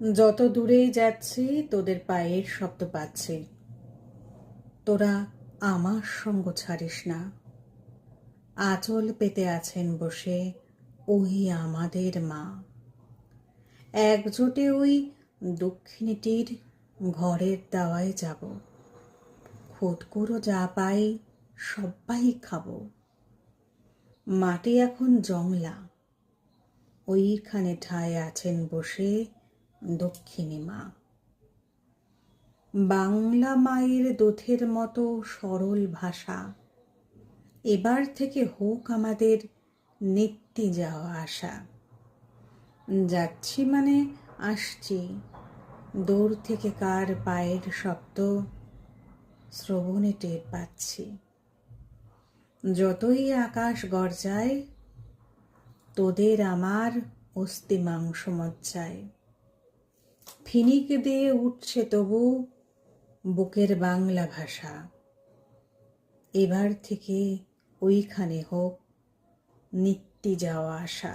যত দূরেই যাচ্ছি তোদের পায়ের শব্দ পাচ্ছি। তোরা আমার সঙ্গ ছাড়িস না। আঁচল পেতে আছেন বসে ওই আমাদের মা। একজোটে ওই দক্ষিণীটির ঘরের দাওয়ায় যাব। খুদকুড়ো যা পাই সব্বাই খাবো। মাটি এখন জংলা, ওইখানে ঠায় আছেন বসে দক্ষিণী মা। বাংলা মায়ের দোধের মতো সরল ভাষা, এবার থেকে হোক আমাদের নিত্যি যাওয়া আসা। যাচ্ছি মানে আসছি, দূর থেকে কার পায়ের শব্দ শ্রবণে টের পাচ্ছি। যতই আকাশ গর্জায়, তোদের আমার অস্থি মাংস মজ্জায়। ফিনিক দিয়ে উঠছে তবু বুকের বাংলা ভাষা। এবার থেকে ওইখানে হোক নিত্যি যাওয়া আসা।